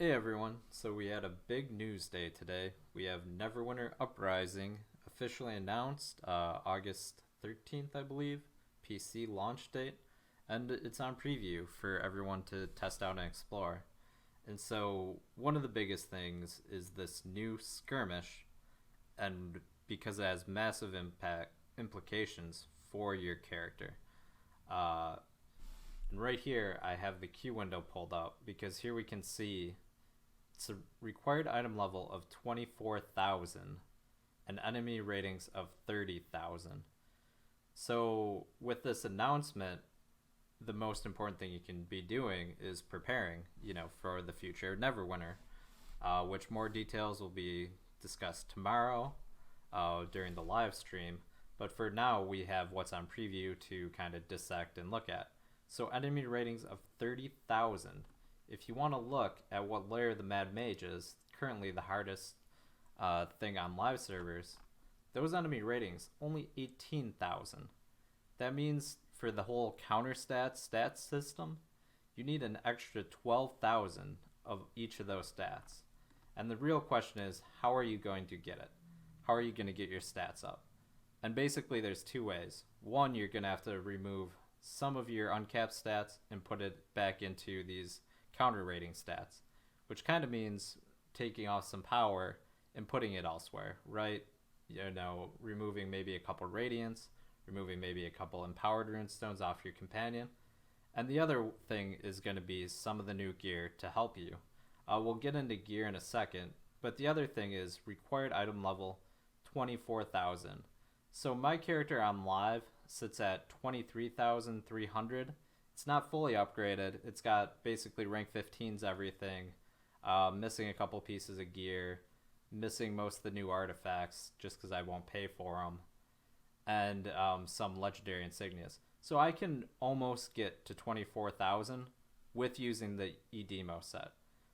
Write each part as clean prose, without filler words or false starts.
Hey everyone, so we had a big news day today. We have Neverwinter Uprising officially announced August 13th, I believe, PC launch date, and it's on preview for everyone to test out and explore. And so, one of the biggest things is this new skirmish, and because it has massive impact implications for your character. Uh, and right here, I have the queue window pulled up because here we can see it's a required item level of 24,000 and enemy ratings of 30,000. So, with this announcement, the most important thing you can be doing is preparing, for the future Neverwinter, which more details will be discussed tomorrow during the live stream. But for now, we have what's on preview to kind of dissect and look at. So, enemy ratings of 30,000. If you want to look at what layer the Mad Mage is, currently the hardest thing on live servers, those enemy ratings only 18,000. That means for the whole counter stats system, you need an extra 12,000 of each of those stats. And the real question is, how are you going to get it? How are you going to get your stats up? And basically, there's two ways. One, you're going to have to remove some of your uncapped stats and put it back into these counter rating stats, which kind of means taking off some power and putting it elsewhere, right? Removing maybe a couple radiance, removing maybe a couple empowered runestones off your companion. And the other thing is going to be some of the new gear to help you. We'll get into gear in a second, but the other thing is required item level 24,000. So my character on live sits at 23,300. It's not fully upgraded. It's got basically rank 15's everything, missing a couple pieces of gear, missing most of the new artifacts just because I won't pay for them, and some legendary insignias. So I can almost get to 24,000 with using the Edemo set.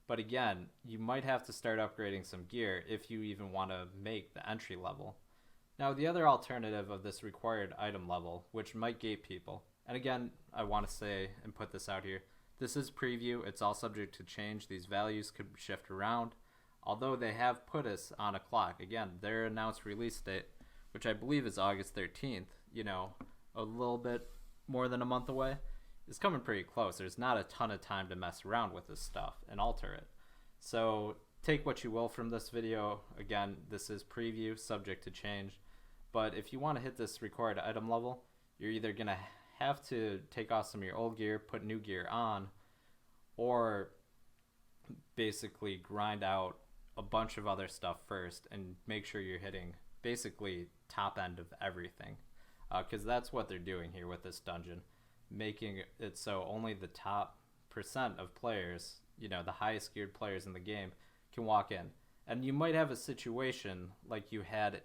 But again, you might have to start upgrading some gear if you even want to make the entry level. Now, the other alternative of this required item level, which might gate people, and again, I want to say and put this out here, this is preview, it's all subject to change, these values could shift around, although they have put us on a clock. Again, their announced release date, which I believe is August 13th, a little bit more than a month away, is coming pretty close. There's not a ton of time to mess around with this stuff and alter it. So take what you will from this video. Again, this is preview, subject to change. But if you want to hit this required item level, you're either going to have to take off some of your old gear, put new gear on, or basically grind out a bunch of other stuff first and make sure you're hitting basically top end of everything. Because that's what they're doing here with this dungeon, making it so only the top percent of players, the highest geared players in the game, can walk in. And you might have a situation like you had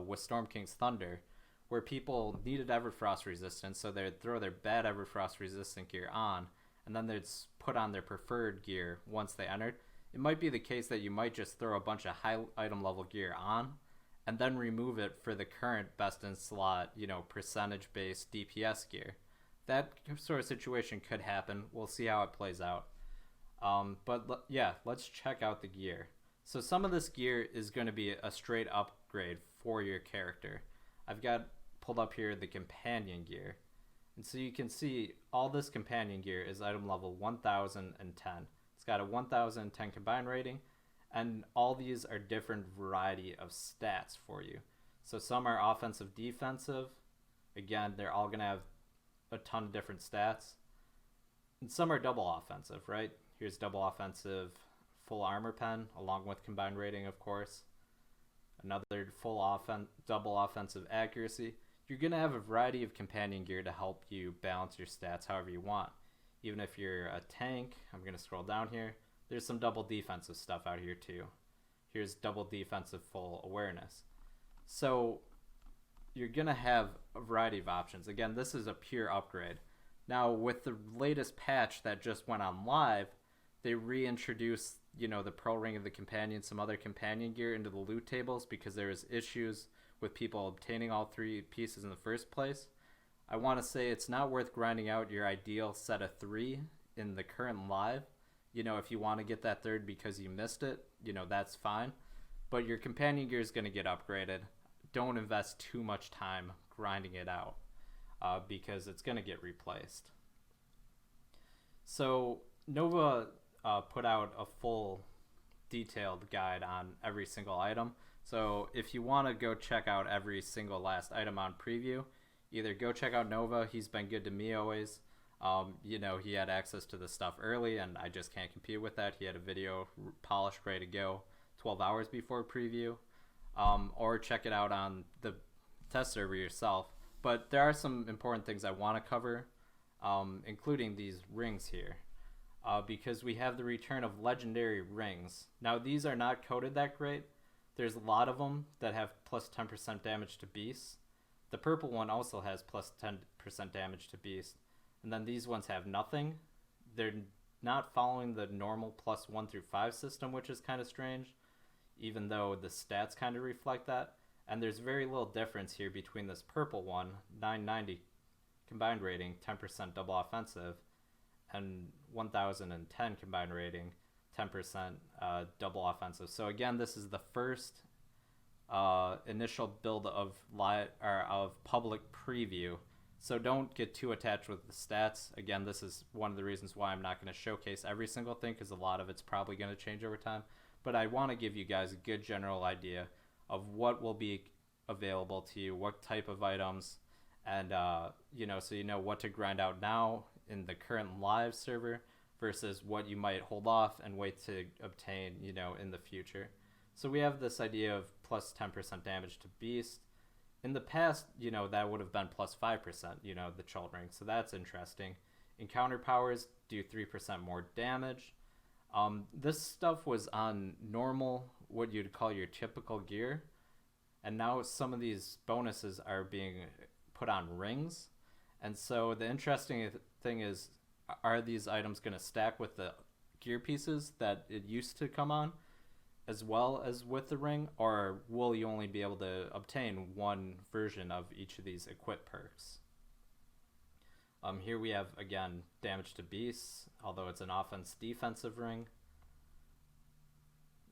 with Storm King's Thunder, where people needed Everfrost resistance, so they'd throw their bad Everfrost resistant gear on, and then they'd put on their preferred gear once they entered. It might be the case that you might just throw a bunch of high item level gear on, and then remove it for the current best in slot, percentage based DPS gear. That sort of situation could happen. We'll see how it plays out. But yeah, let's check out the gear. So some of this gear is going to be a straight upgrade for your character. I've got pulled up here the companion gear. And so you can see all this companion gear is item level 1010. It's got a 1010 combined rating, and all these are different variety of stats for you. So some are offensive, defensive. Again, they're all going to have a ton of different stats. And some are double offensive, right? Here's double offensive full armor pen, along with combined rating, of course. Another double offensive accuracy. You're going to have a variety of companion gear to help you balance your stats however you want. Even if you're a tank, I'm going to scroll down here, there's some double defensive stuff out here too. Here's double defensive full awareness. So you're going to have a variety of options. Again, this is a pure upgrade. Now, with the latest patch that just went on live, they reintroduced, the Pearl Ring of the Companion, some other companion gear into the loot tables because there was issues with people obtaining all three pieces in the first place. I want to say it's not worth grinding out your ideal set of 3 in the current live. If you want to get that third because you missed it, that's fine. But your companion gear is going to get upgraded. Don't invest too much time grinding it out because it's going to get replaced. So Nova put out a full detailed guide on every single item. So if you want to go check out every single last item on preview, either go check out Nova. He's been good to me always. He had access to the stuff early, and I just can't compete with that. He had a video polished, ready to go 12 hours before preview. Or check it out on the test server yourself. But there are some important things I want to cover, including these rings here. Because we have the return of legendary rings. Now, these are not coded that great. There's a lot of them that have plus 10% damage to beasts. The purple one also has plus 10% damage to beasts. And then these ones have nothing. They're not following the normal plus 1 through 5 system, which is kind of strange, even though the stats kind of reflect that. And there's very little difference here between this purple one, 990 combined rating, 10% double offensive, and 1010 combined rating, 10% double offensive. So again, this is the first initial build of public preview. So don't get too attached with the stats. Again, this is one of the reasons why I'm not going to showcase every single thing, because a lot of it's probably going to change over time. But I want to give you guys a good general idea of what will be available to you, what type of items, and so you know what to grind out now in the current live server versus what you might hold off and wait to obtain, in the future. So we have this idea of plus 10% damage to beast. In the past, that would have been plus 5%, the Chult ring. So that's interesting. Encounter powers do 3% more damage. This stuff was on normal, what you'd call your typical gear. And now some of these bonuses are being put on rings. And so the interesting thing is, are these items going to stack with the gear pieces that it used to come on, as well as with the ring, or will you only be able to obtain one version of each of these equip perks? Here we have, again, damage to beasts, although it's an offense-defensive ring.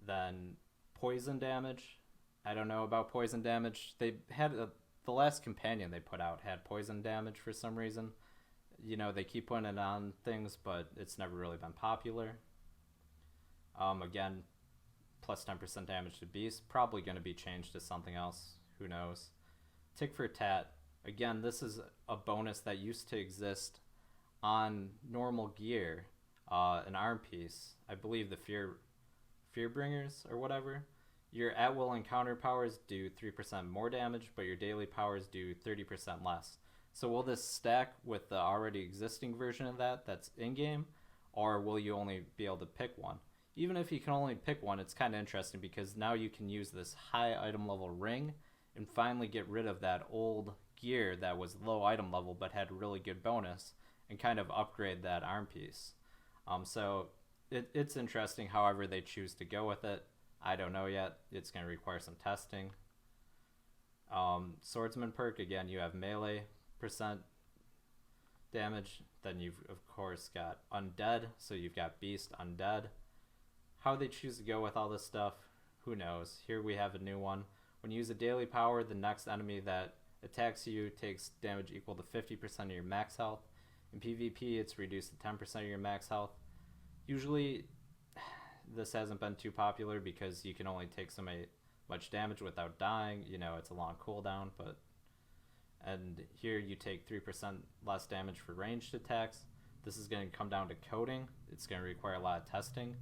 Then poison damage. I don't know about poison damage. They had the last companion they put out had poison damage for some reason. They keep putting it on things, but it's never really been popular. Again, plus 10% damage to beasts. Probably going to be changed to something else. Who knows? Tick for tat. Again, this is a bonus that used to exist on normal gear, an arm piece. I believe the Fearbringers or whatever. Your at-will encounter powers do 3% more damage, but your daily powers do 30% less. So will this stack with the already existing version of that's in-game, or will you only be able to pick one? Even if you can only pick one, it's kind of interesting because now you can use this high item level ring and finally get rid of that old gear that was low item level but had really good bonus and kind of upgrade that arm piece. So it's interesting however they choose to go with it. I don't know yet. It's going to require some testing. Swordsman perk, again, you have melee percent damage. Then you've, of course, got undead. So you've got beast, undead. How they choose to go with all this stuff, who knows. Here we have a new one. When you use a daily power, the next enemy that attacks you takes damage equal to 50% of your max health. In PvP, it's reduced to 10% of your max health. Usually, this hasn't been too popular because you can only take so much damage without dying. It's a long cooldown, and here you take 3% less damage for ranged attacks. This is going to come down to coding. It's going to require a lot of testing.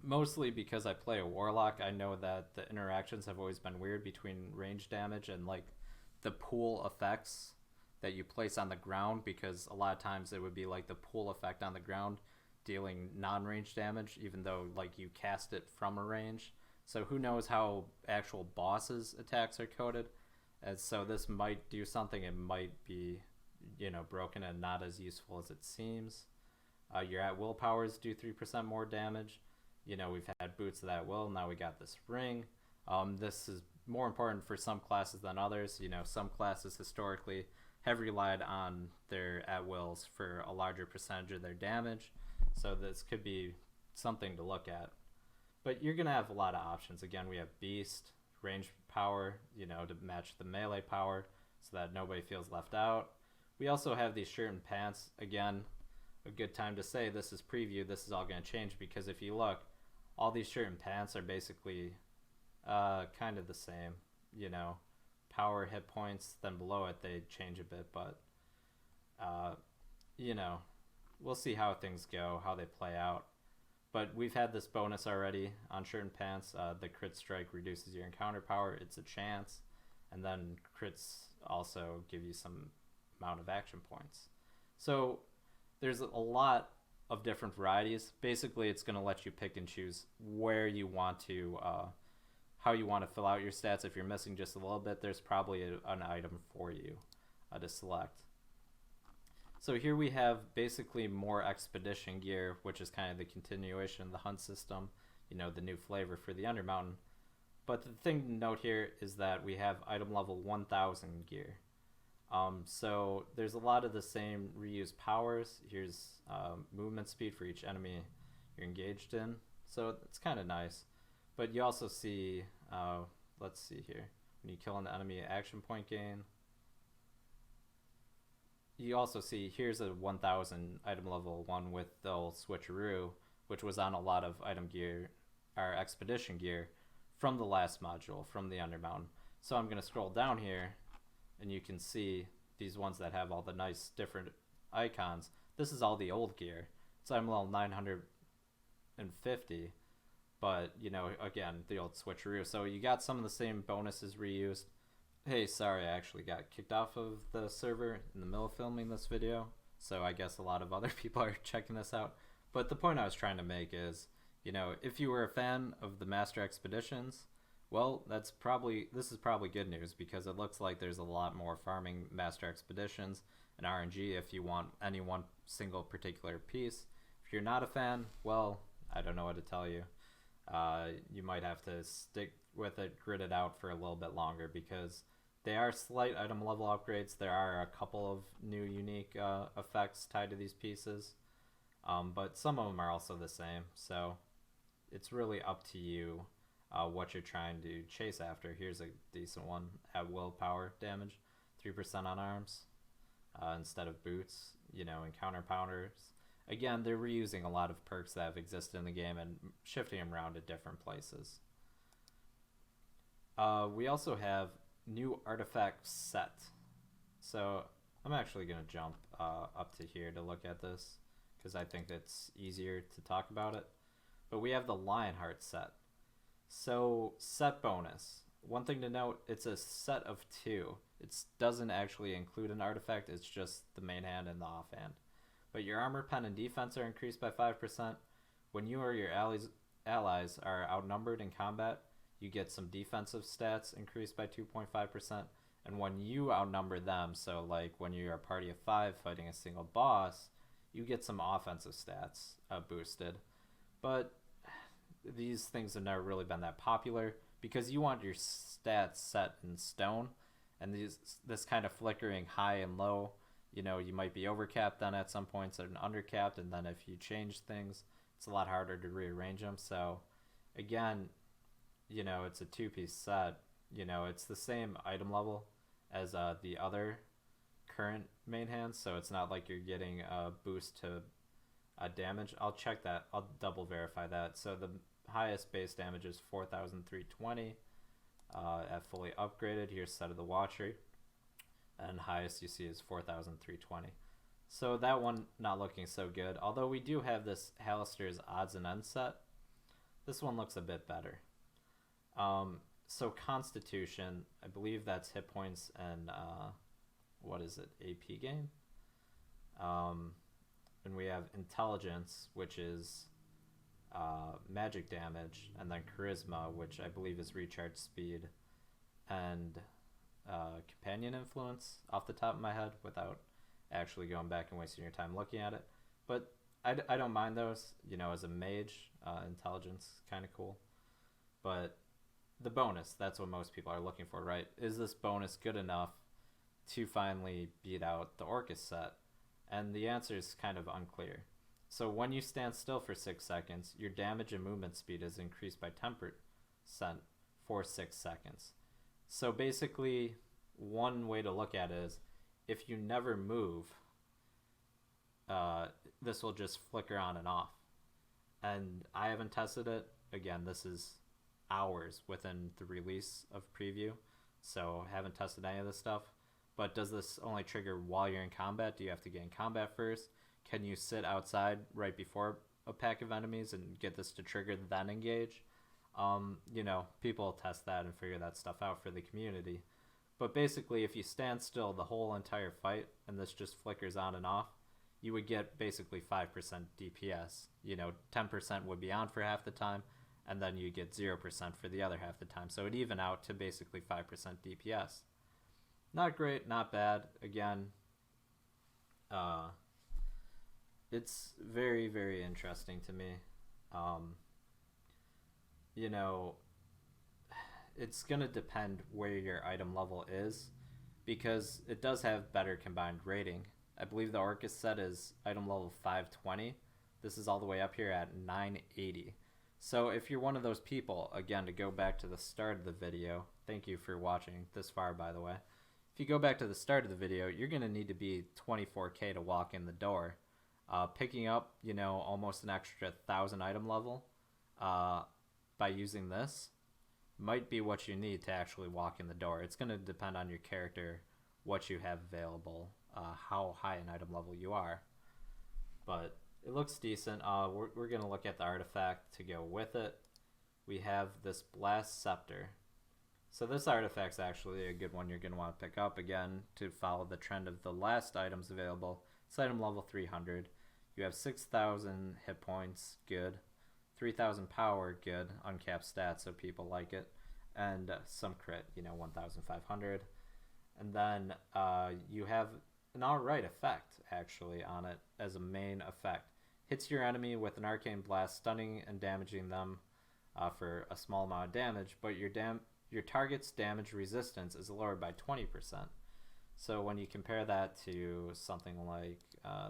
Mostly because I play a warlock, I know that the interactions have always been weird between range damage and like the pool effects that you place on the ground, because a lot of times it would be like the pool effect on the ground dealing non-range damage, even though like you cast it from a range. So who knows how actual bosses' attacks are coded. And so this might do something. It might be, broken and not as useful as it seems. Your at-will powers do 3% more damage. We've had boots of at-will. Now we got this ring. This is more important for some classes than others. Some classes historically have relied on their at-wills for a larger percentage of their damage. So this could be something to look at. But you're going to have a lot of options. Again, we have Beast, range power, to match the melee power so that nobody feels left out. We also have these shirt and pants. Again, a good time to say this is preview. This is all going to change because if you look, all these shirt and pants are basically kind of the same. Power, hit points, then below it they change a bit, but we'll see how things go, how they play out. But we've had this bonus already on shirt and pants. The crit strike reduces your encounter power. It's a chance. And then crits also give you some amount of action points. So there's a lot of different varieties. Basically, it's going to let you pick and choose where you want to, how you want to fill out your stats. If you're missing just a little bit, there's probably an item for you to select. So here we have basically more expedition gear, which is kind of the continuation of the hunt system, the new flavor for the Undermountain. But the thing to note here is that we have item level 1000 gear. So there's a lot of the same reused powers. Here's movement speed for each enemy you're engaged in. So it's kind of nice. But you also see, let's see here, when you kill an enemy, action point gain. You also see here's a 1000 item level one with the old switcheroo, which was on a lot of item gear, or expedition gear, from the last module, from the Undermountain. So I'm going to scroll down here, and you can see these ones that have all the nice different icons. This is all the old gear. It's item level 950, but again, the old switcheroo. So you got some of the same bonuses reused. Hey, sorry, I actually got kicked off of the server in the middle of filming this video, so I guess a lot of other people are checking this out. But the point I was trying to make is, if you were a fan of the Master Expeditions, well, this is probably good news, because it looks like there's a lot more farming Master Expeditions and RNG if you want any one single particular piece. If you're not a fan, well, I don't know what to tell you. You might have to stick with it, grit it out for a little bit longer, because they are slight item level upgrades. There are a couple of new unique effects tied to these pieces, but some of them are also the same. So it's really up to you what you're trying to chase after. Here's a decent one. At willpower damage, 3% on arms instead of boots, encounter powders. Again, they're reusing a lot of perks that have existed in the game and shifting them around to different places. We also have new artifact set. So I'm actually going to jump up to here to look at this, because I think it's easier to talk about it. But we have the Lionheart Set. So set bonus. One thing to note, it's a set of 2. It doesn't actually include an artifact, it's just the main hand and the offhand. But your armor, pen, and defense are increased by 5%. When you or your allies are outnumbered in combat, you get some defensive stats increased by 2.5%. And when you outnumber them, so like when you're a party of 5 fighting a single boss, you get some offensive stats boosted. But these things have never really been that popular, because you want your stats set in stone, and this kind of flickering high and low, you might be overcapped then at some points and undercapped, and then if you change things, it's a lot harder to rearrange them. So again, it's a 2-piece set. It's the same item level as the other current main hands, so it's not like you're getting a boost to damage. I'll check that. I'll double verify that. So the highest base damage is 4,320 at fully upgraded. Here's Set of the Watchery, and highest you see is 4,320. So that one not looking so good, although we do have this Hallister's Odds and Ends set. This one looks a bit better. So Constitution, I believe that's hit points and what is it, AP gain? And we have Intelligence, which is magic damage, and then Charisma, which I believe is recharge speed, and Companion Influence off the top of my head without actually going back and wasting your time looking at it. But I don't mind those, as a mage. Intelligence kind of cool. But the bonus, that's what most people are looking for, right? Is this bonus good enough to finally beat out the Orcus set? And the answer is kind of unclear. So when you stand still for 6 seconds, your damage and movement speed is increased by 10% for 6 seconds. So basically, one way to look at it is if you never move, this will just flicker on and off. And I haven't tested it. Again, this is hours within the release of preview, so I haven't tested any of this stuff. But does this only trigger while you're in combat? Do you have to get in combat first? Can you sit outside right before a pack of enemies and get this to trigger, then engage? You know, people test that and figure that stuff out for the community. But basically, if you stand still the whole entire fight and this just flickers on and off, you would get basically 5% DPS. You know, 10% would be on for half the time, and then you get 0% for the other half the time. So it'd even out to basically 5% DPS. Not great, not bad. Again, it's very, very interesting to me. You know, it's going to depend where your item level is, because it does have better combined rating. I believe the Orcus set is item level 520. This is all the way up here at 980. So if you're one of those people, again, to go back to the start of the video, thank you for watching this far, by the way. If you go back to the start of the video, you're going to need to be 24k to walk in the door. Picking up, you know, almost an extra 1,000 item level by using this might be what you need to actually walk in the door. It's going to depend on your character, what you have available, how high an item level you are. But it looks decent. We're going to look at the artifact to go with it. We have this Blast Scepter. So this artifact's actually a good one you're going to want to pick up, again, to follow the trend of the last items available. It's item level 300. You have 6,000 hit points, good. 3,000 power, good. Uncapped stats, so people like it. And some crit, you know, 1,500. And then you have an alright effect, actually, on it as a main effect. Hits your enemy with an arcane blast, stunning and damaging them for a small amount of damage, but your target's damage resistance is lowered by 20%. So when you compare that to something like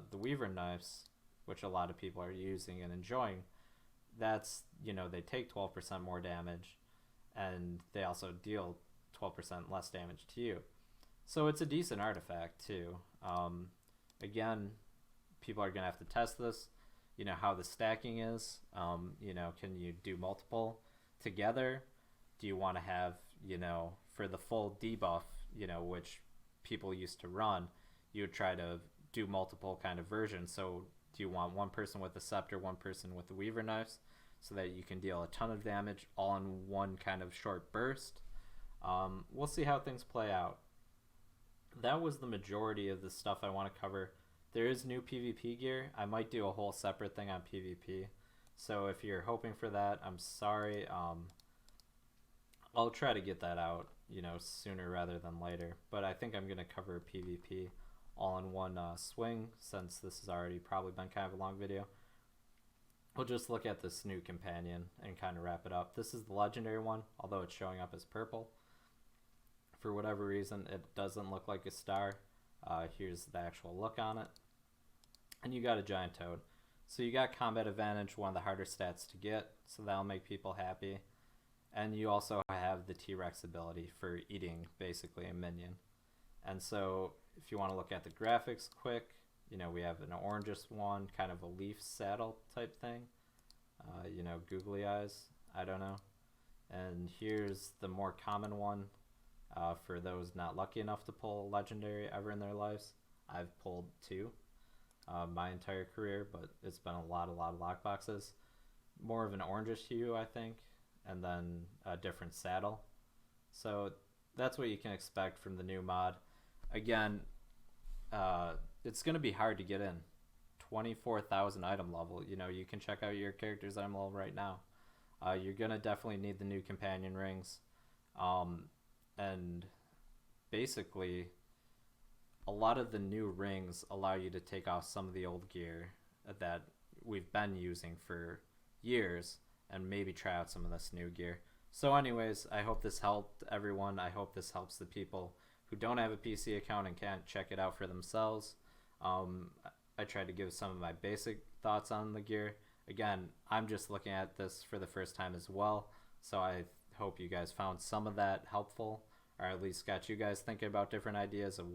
the Weaver Knives, which a lot of people are using and enjoying, that's, you know, they take 12% more damage, and they also deal 12% less damage to you. So it's a decent artifact too. Again, people are going to have to test this, you know, how the stacking is. You know, can you do multiple together? Do you want to have, you know, for the full debuff, you know, which people used to run, you would try to do multiple kind of versions. So do you want one person with the Scepter, one person with the Weaver Knives, so that you can deal a ton of damage all in one kind of short burst? We'll see how things play out. That was the majority of the stuff I want to cover. There is new PvP gear. I might do a whole separate thing on PvP. So if you're hoping for that, I'm sorry. I'll try to get that out, you know, sooner rather than later. But I think I'm going to cover PvP all in one swing, since this has already probably been kind of a long video. We'll just look at this new companion and kind of wrap it up. This is the legendary one, although it's showing up as purple. For whatever reason, it doesn't look like a star. Here's the actual look on it. And you got a giant toad. So you got combat advantage, one of the harder stats to get, so that'll make people happy. And you also have the T-Rex ability for eating basically a minion. And so if you want to look at the graphics quick, you know, we have an orangish one, kind of a leaf saddle type thing. You know, googly eyes, I don't know. And here's the more common one for those not lucky enough to pull a legendary ever in their lives. I've pulled 2 my entire career, but it's been a lot of lockboxes. More of an orangish hue, I think, and then a different saddle. So that's what you can expect from the new mod. Again, it's going to be hard to get in. 24,000 item level. You know, you can check out your character's item level right now. You're going to definitely need the new companion rings. And basically, a lot of the new rings allow you to take off some of the old gear that we've been using for years and maybe try out some of this new gear. So anyways, I hope this helped everyone. I hope this helps the people who don't have a PC account and can't check it out for themselves. I tried to give some of my basic thoughts on the gear. Again, I'm just looking at this for the first time as well, so I hope you guys found some of that helpful, or at least got you guys thinking about different ideas of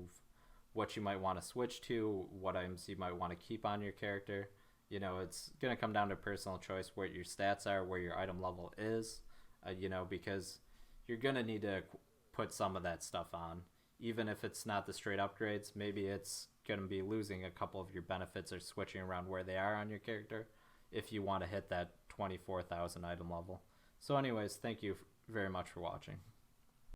what you might want to switch to, what items you might want to keep on your character. You know, it's going to come down to personal choice, where your stats are, where your item level is, you know, because you're going to need to put some of that stuff on. Even if it's not the straight upgrades, maybe it's going to be losing a couple of your benefits or switching around where they are on your character if you want to hit that 24,000 item level. So anyways, thank you very much for watching.